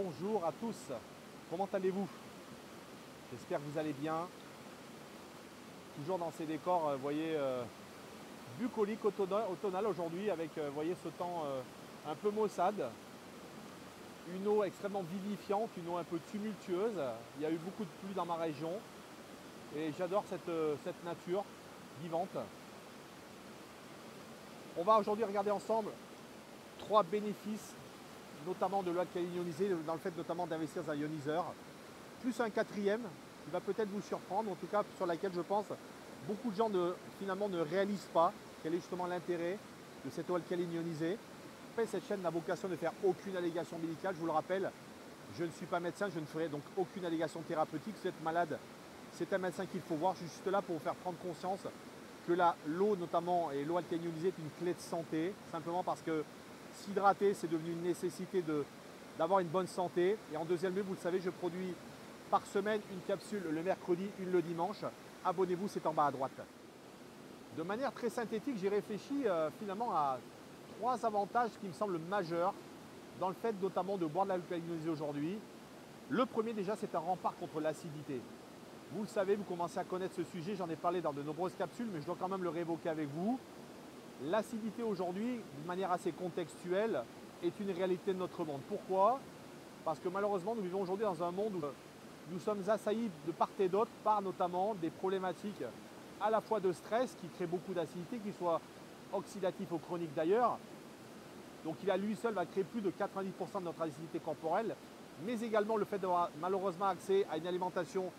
Bonjour à tous, comment allez-vous? J'espère que vous allez bien. Toujours dans ces décors, vous voyez, bucolique automnal aujourd'hui avec, vous voyez, ce temps un peu maussade. Une eau extrêmement vivifiante, une eau un peu tumultueuse. Il y a eu beaucoup de pluie dans ma région et j'adore cette nature vivante. On va aujourd'hui regarder ensemble 3 bénéfices, notamment de l'eau alcaline ionisée, dans le fait notamment d'investir dans un ioniseur, plus un quatrième qui va peut-être vous surprendre, en tout cas sur laquelle je pense beaucoup de gens finalement ne réalisent pas quel est justement l'intérêt de cette eau alcaline ionisée. Après, cette chaîne n'a vocation de faire aucune allégation médicale, je vous le rappelle, je ne suis pas médecin, je ne ferai donc aucune allégation thérapeutique. Si vous êtes malade, c'est un médecin qu'il faut voir. Je suis juste là pour vous faire prendre conscience que l'eau notamment et l'eau alcaline ionisée est une clé de santé, simplement parce que s'hydrater, c'est devenu une nécessité d'avoir une bonne santé. Et en deuxième lieu, vous le savez, je produis par semaine une capsule le mercredi, une le dimanche. Abonnez-vous, c'est en bas à droite. De manière très synthétique, j'ai réfléchi finalement à 3 avantages qui me semblent majeurs dans le fait notamment de boire de l'alcaline ionisée aujourd'hui. Le premier déjà, c'est un rempart contre l'acidité. Vous le savez, vous commencez à connaître ce sujet, j'en ai parlé dans de nombreuses capsules, mais je dois quand même le réévoquer avec vous. L'acidité aujourd'hui, de manière assez contextuelle, est une réalité de notre monde. Pourquoi? Parce que malheureusement, nous vivons aujourd'hui dans un monde où nous sommes assaillis de part et d'autre par notamment des problématiques à la fois de stress qui crée beaucoup d'acidité, qu'il soit oxydatif ou chronique d'ailleurs. Donc il à lui seul va créer plus de 90% de notre acidité corporelle, mais également le fait d'avoir malheureusement accès à une alimentation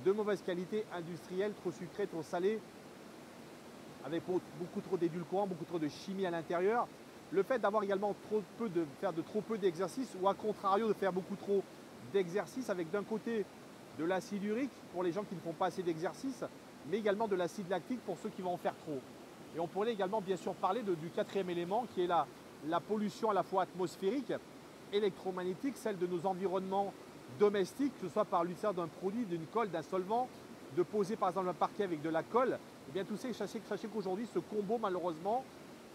de mauvaise qualité, industrielle, trop sucrée, trop salée, avec beaucoup trop d'édulcorants, beaucoup trop de chimie à l'intérieur. Le fait d'avoir également faire de trop peu d'exercices, ou à contrario de faire beaucoup trop d'exercices, avec d'un côté de l'acide urique pour les gens qui ne font pas assez d'exercices, mais également de l'acide lactique pour ceux qui vont en faire trop. Et on pourrait également bien sûr parler du quatrième élément qui est la pollution à la fois atmosphérique, électromagnétique, celle de nos environnements domestiques, que ce soit par l'utilisation d'un produit, d'une colle, d'un solvant, de poser par exemple un parquet avec de la colle. Et bien tout ça, sachez qu'aujourd'hui, ce combo malheureusement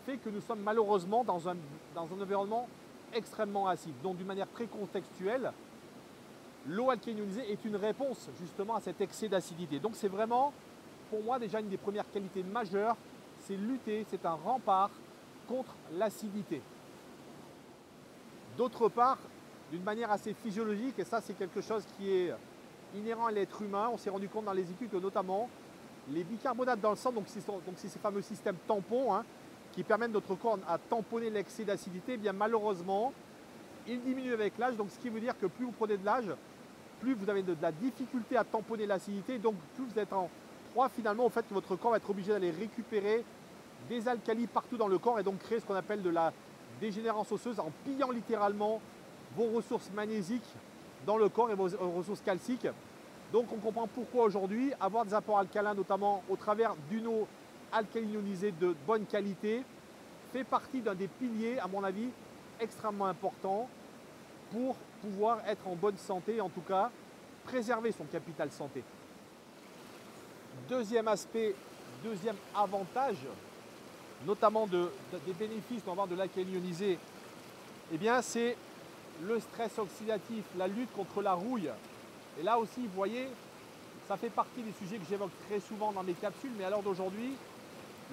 fait que nous sommes malheureusement dans un environnement extrêmement acide. Donc d'une manière très contextuelle, l'eau alcaline ionisée est une réponse justement à cet excès d'acidité. Donc c'est vraiment, pour moi, déjà une des premières qualités majeures, c'est lutter, c'est un rempart contre l'acidité. D'autre part, d'une manière assez physiologique, et ça c'est quelque chose qui est inhérent à l'être humain, on s'est rendu compte dans les études que notamment les bicarbonates dans le sang, donc c'est ces fameux systèmes tampons qui permettent notre corps à tamponner l'excès d'acidité, eh bien malheureusement, ils diminuent avec l'âge. Donc ce qui veut dire que plus vous prenez de l'âge, plus vous avez de la difficulté à tamponner l'acidité, donc plus vous êtes en proie finalement au fait que votre corps va être obligé d'aller récupérer des alcalis partout dans le corps et donc créer ce qu'on appelle de la dégénérance osseuse en pillant littéralement vos ressources magnésiques dans le corps et vos ressources calciques. Donc on comprend pourquoi aujourd'hui avoir des apports alcalins, notamment au travers d'une eau alcaline ionisée de bonne qualité, fait partie d'un des piliers, à mon avis, extrêmement important pour pouvoir être en bonne santé, en tout cas préserver son capital santé. Deuxième aspect, deuxième avantage, notamment des bénéfices qu'on va avoir de l'alcaline ionisée, eh bien c'est le stress oxydatif, la lutte contre la rouille. Et là aussi, vous voyez, ça fait partie des sujets que j'évoque très souvent dans mes capsules, mais à l'heure d'aujourd'hui,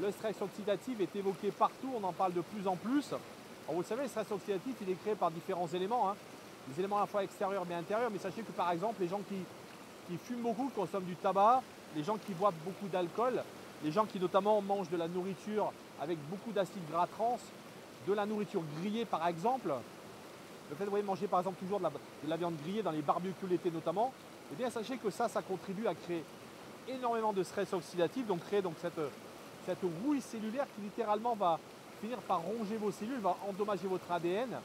le stress oxydatif est évoqué partout, on en parle de plus en plus. Alors vous le savez, le stress oxydatif, il est créé par différents éléments, des éléments à la fois extérieurs mais intérieurs, mais sachez que par exemple, les gens qui fument beaucoup, qui consomment du tabac, les gens qui boivent beaucoup d'alcool, les gens qui notamment mangent de la nourriture avec beaucoup d'acides gras trans, de la nourriture grillée par exemple, le fait de manger par exemple toujours de la viande grillée dans les barbecues l'été notamment, eh bien sachez que ça contribue à créer énormément de stress oxydatif, donc créer cette rouille cellulaire qui littéralement va finir par ronger vos cellules, va endommager votre ADN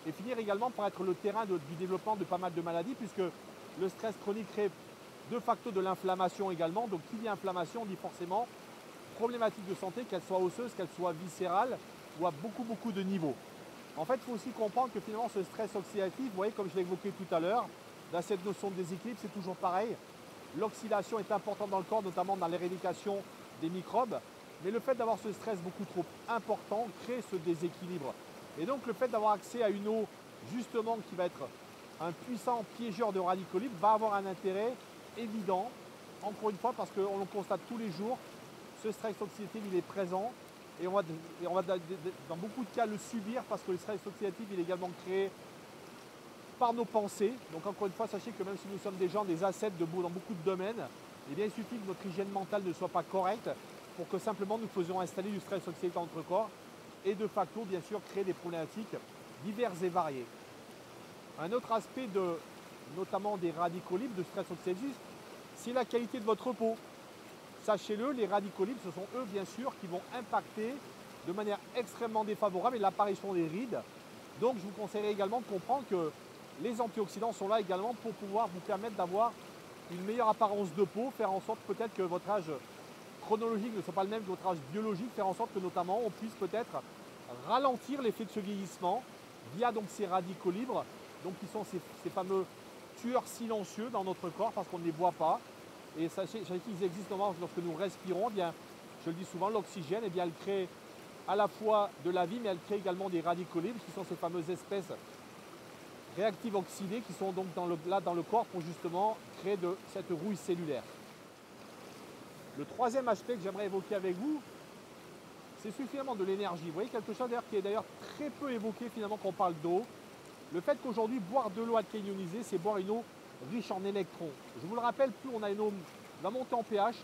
et finir également par être le terrain du développement de pas mal de maladies, puisque le stress chronique crée de facto de l'inflammation également. Donc qui dit inflammation dit forcément problématique de santé, qu'elle soit osseuse, qu'elle soit viscérale ou à beaucoup de niveaux. En fait, il faut aussi comprendre que finalement ce stress oxydatif, vous voyez comme je l'ai évoqué tout à l'heure, dans cette notion de déséquilibre, c'est toujours pareil. L'oxydation est importante dans le corps, notamment dans l'éradication des microbes, mais le fait d'avoir ce stress beaucoup trop important crée ce déséquilibre. Et donc le fait d'avoir accès à une eau justement qui va être un puissant piégeur de radicaux libres va avoir un intérêt évident, encore une fois, parce qu'on le constate tous les jours, ce stress oxydatif il est présent et on va dans beaucoup de cas le subir parce que le stress oxydatif il est également créé par nos pensées. Donc encore une fois, sachez que même si nous sommes des gens, des ascètes dans beaucoup de domaines, eh bien, il suffit que notre hygiène mentale ne soit pas correcte pour que simplement nous faisions installer du stress oxydatif dans notre corps et de facto, bien sûr, créer des problématiques diverses et variées. Un autre aspect notamment des radicaux libres de stress oxydatif, c'est la qualité de votre peau. Sachez-le, les radicaux libres, ce sont eux, bien sûr, qui vont impacter de manière extrêmement défavorable l'apparition des rides. Donc, je vous conseillerais également de comprendre que les antioxydants sont là également pour pouvoir vous permettre d'avoir une meilleure apparence de peau, faire en sorte peut-être que votre âge chronologique ne soit pas le même que votre âge biologique, faire en sorte que notamment on puisse peut-être ralentir l'effet de ce vieillissement via donc ces radicaux libres, donc qui sont ces fameux tueurs silencieux dans notre corps parce qu'on ne les voit pas. Et sachez qu'ils existent normalement lorsque nous respirons, eh bien, je le dis souvent, l'oxygène, eh bien, elle crée à la fois de la vie, mais elle crée également des radicaux libres, qui sont ces fameuses espèces réactives oxydées qui sont donc là dans le corps pour justement créer de cette rouille cellulaire. Le troisième aspect que j'aimerais évoquer avec vous, c'est suffisamment de l'énergie. Vous voyez quelque chose qui est d'ailleurs très peu évoqué finalement quand on parle d'eau. Le fait qu'aujourd'hui, boire de l'eau alcaline ionisée, c'est boire une eau riche en électrons. Je vous le rappelle, plus on a une eau va monter en pH,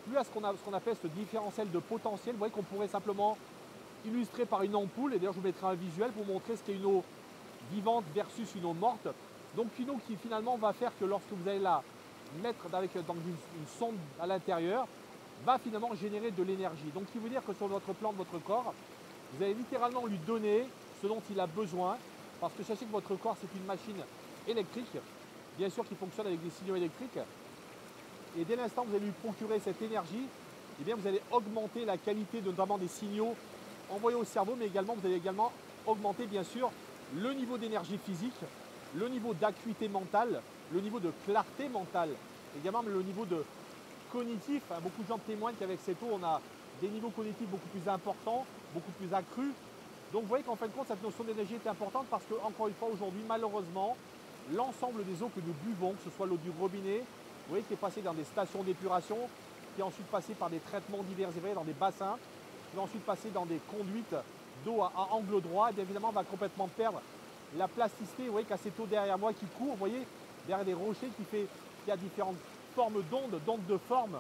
plus à ce qu'on appelle ce différentiel de potentiel. Vous voyez qu'on pourrait simplement illustrer par une ampoule, et d'ailleurs je vous mettrai un visuel pour montrer ce qu'est une eau vivante versus une eau morte. Donc une eau qui finalement va faire que lorsque vous allez la mettre dans une sonde à l'intérieur, va finalement générer de l'énergie. Donc ce qui veut dire que sur votre plan de votre corps, vous allez littéralement lui donner ce dont il a besoin, parce que sachez que votre corps c'est une machine électrique, bien sûr qui fonctionne avec des signaux électriques, et dès l'instant que vous allez lui procurer cette énergie, eh bien vous allez augmenter la qualité notamment des signaux envoyés au cerveau, mais également vous allez également augmenter bien sûr le niveau d'énergie physique, le niveau d'acuité mentale, le niveau de clarté mentale, également le niveau de cognitif. Beaucoup de gens témoignent qu'avec cette eau, on a des niveaux cognitifs beaucoup plus importants, beaucoup plus accrus. Donc vous voyez qu'en fin de compte, cette notion d'énergie est importante parce que, encore une fois, aujourd'hui, malheureusement, l'ensemble des eaux que nous buvons, que ce soit l'eau du robinet, vous voyez, qui est passée dans des stations d'épuration, qui est ensuite passée par des traitements divers et variés dans des bassins, qui va ensuite passer dans des conduites d'eau à angle droit, et bien évidemment, on va complètement perdre la plasticité. Vous voyez qu'à cette eau derrière moi qui court, vous voyez, derrière des rochers, qui a différentes formes d'ondes de forme,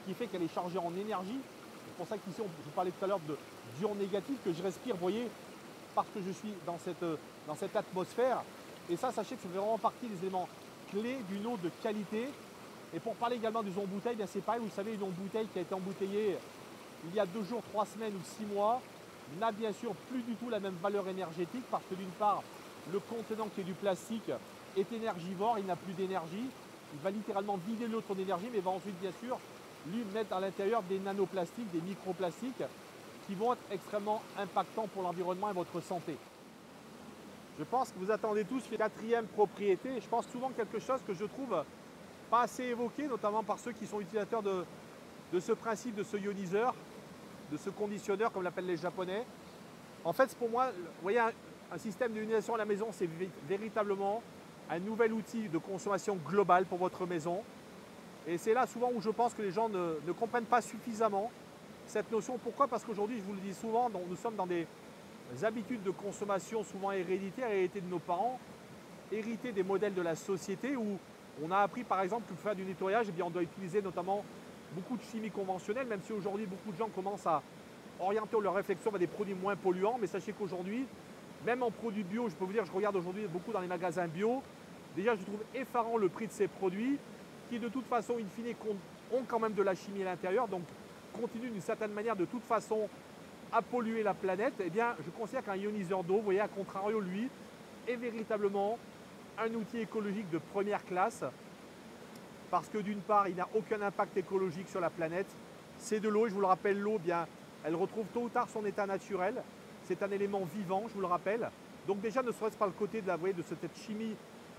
qui fait qu'elle est chargée en énergie. C'est pour ça qu'ici, je vous parlais tout à l'heure d'ions négatifs que je respire, vous voyez, parce que je suis dans cette atmosphère. Et ça, sachez que c'est vraiment partie des éléments clés d'une eau de qualité. Et pour parler également des eaux en bouteille, bien c'est pareil, vous savez, une eau en bouteille qui a été embouteillée il y a 2 jours, 3 semaines ou 6 mois, n'a bien sûr plus du tout la même valeur énergétique parce que d'une part, le contenant qui est du plastique est énergivore, il n'a plus d'énergie, il va littéralement vider l'autre d'énergie, mais va ensuite bien sûr lui mettre à l'intérieur des nanoplastiques, des microplastiques qui vont être extrêmement impactants pour l'environnement et votre santé. Je pense que vous attendez tous une quatrième propriété. Je pense souvent quelque chose que je trouve pas assez évoqué, notamment par ceux qui sont utilisateurs de ce principe, de ce ioniseur, de ce conditionneur, comme l'appellent les Japonais. En fait, pour moi, vous voyez, un système d'ionisation à la maison, c'est véritablement un nouvel outil de consommation globale pour votre maison. Et c'est là souvent où je pense que les gens ne comprennent pas suffisamment cette notion. Pourquoi? Parce qu'aujourd'hui, je vous le dis souvent, nous sommes dans des habitudes de consommation souvent héréditaires, héritées de nos parents, héritées des modèles de la société où on a appris par exemple que pour faire du nettoyage, eh bien, on doit utiliser notamment beaucoup de chimie conventionnelle, même si aujourd'hui beaucoup de gens commencent à orienter leur réflexion vers des produits moins polluants. Mais sachez qu'aujourd'hui, même en produits bio, je peux vous dire, je regarde aujourd'hui beaucoup dans les magasins bio, déjà je trouve effarant le prix de ces produits qui de toute façon, in fine, ont quand même de la chimie à l'intérieur, donc continuent d'une certaine manière de toute façon à polluer la planète. Eh bien, je considère qu'un ioniseur d'eau, vous voyez, à contrario, lui, est véritablement un outil écologique de première classe parce que d'une part, il n'a aucun impact écologique sur la planète. C'est de l'eau, et je vous le rappelle, l'eau, bien, elle retrouve tôt ou tard son état naturel. C'est un élément vivant, je vous le rappelle. Donc déjà, ne serait-ce pas le côté de cette chimie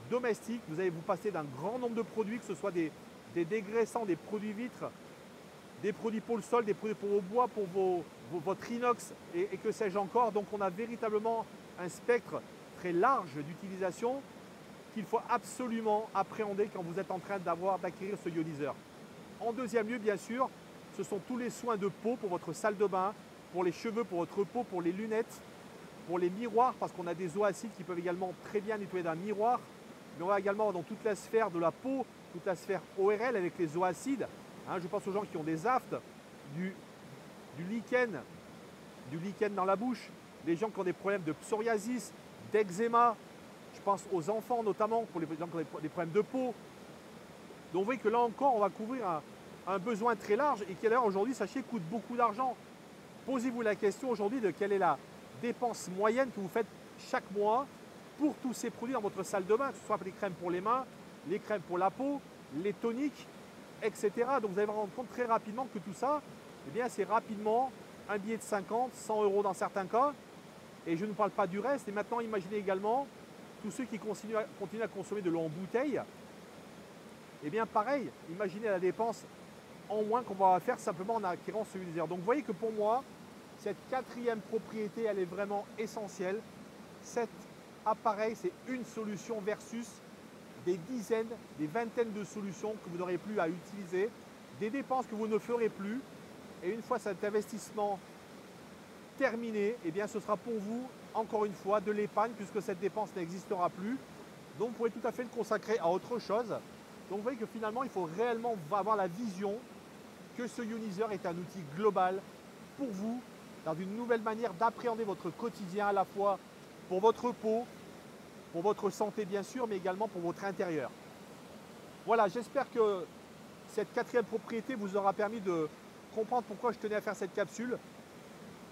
domestique, vous allez vous passer d'un grand nombre de produits, que ce soit des dégraissants, des produits vitres, des produits pour le sol, des produits pour vos bois, pour votre inox et que sais-je encore. Donc on a véritablement un spectre très large d'utilisation qu'il faut absolument appréhender quand vous êtes en train d'acquérir ce ioniseur. En deuxième lieu, bien sûr, ce sont tous les soins de peau pour votre salle de bain, pour les cheveux, pour votre peau, pour les lunettes, pour les miroirs, parce qu'on a des eaux acides qui peuvent également très bien nettoyer d'un miroir. Mais on va également dans toute la sphère de la peau, toute la sphère ORL avec les eaux acides. Je pense aux gens qui ont des aftes, du lichen dans la bouche, les gens qui ont des problèmes de psoriasis, d'eczéma. Je pense aux enfants notamment, pour les gens qui ont des problèmes de peau. Donc vous voyez que là encore, on va couvrir un besoin très large et qui d'ailleurs aujourd'hui, sachez, coûte beaucoup d'argent. Posez-vous la question aujourd'hui de quelle est la dépense moyenne que vous faites chaque mois pour tous ces produits dans votre salle de bain, que ce soit les crèmes pour les mains, les crèmes pour la peau, les toniques, etc. Donc vous allez vous rendre compte très rapidement que tout ça, eh bien, c'est rapidement un billet de 50, 100 euros dans certains cas. Et je ne parle pas du reste. Et maintenant, imaginez également tous ceux qui continuent à consommer de l'eau en bouteille. Eh bien, pareil, imaginez la dépense en moins qu'on va faire simplement en acquérant ce ioniseur. Donc, vous voyez que pour moi, cette quatrième propriété, elle est vraiment essentielle. Cet appareil, c'est une solution versus des dizaines, des vingtaines de solutions que vous n'aurez plus à utiliser, des dépenses que vous ne ferez plus. Et une fois cet investissement terminé, eh bien, ce sera pour vous, encore une fois, de l'épargne puisque cette dépense n'existera plus. Donc, vous pourrez tout à fait le consacrer à autre chose. Donc, vous voyez que finalement, il faut réellement avoir la vision que ce ioniseur est un outil global pour vous, dans une nouvelle manière d'appréhender votre quotidien à la fois pour votre peau, pour votre santé bien sûr, mais également pour votre intérieur. Voilà, j'espère que cette quatrième propriété vous aura permis de comprendre pourquoi je tenais à faire cette capsule.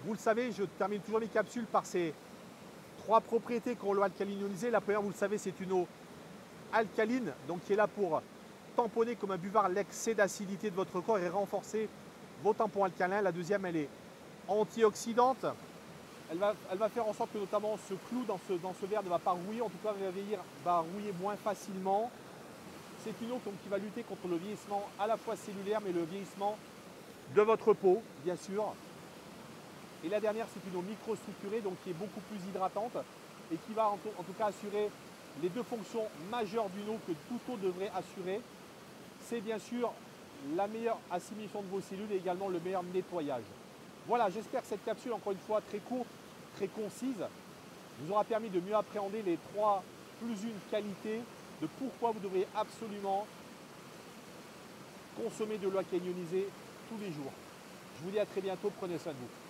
Vous le savez, je termine toujours mes capsules par ces trois propriétés qu'ont l'eau alcaline ionisée. La première, vous le savez, c'est une eau alcaline, donc qui est là pour tamponner comme un buvard l'excès d'acidité de votre corps et renforcer vos tampons alcalins. La deuxième, elle est antioxydante. Elle va faire en sorte que notamment ce clou dans ce verre ne va pas rouiller, en tout cas va rouiller moins facilement. C'est une eau qui va lutter contre le vieillissement à la fois cellulaire, mais le vieillissement de votre peau, bien sûr. Et la dernière, c'est une eau microstructurée, donc qui est beaucoup plus hydratante et qui va en tout cas assurer les deux fonctions majeures d'une eau que toute eau devrait assurer. C'est bien sûr la meilleure assimilation de vos cellules et également le meilleur nettoyage. Voilà, j'espère que cette capsule, encore une fois, très courte, très concise, vous aura permis de mieux appréhender les 3 plus 1 qualités de pourquoi vous devriez absolument consommer de l'eau alcaline ionisée tous les jours. Je vous dis à très bientôt, prenez soin de vous.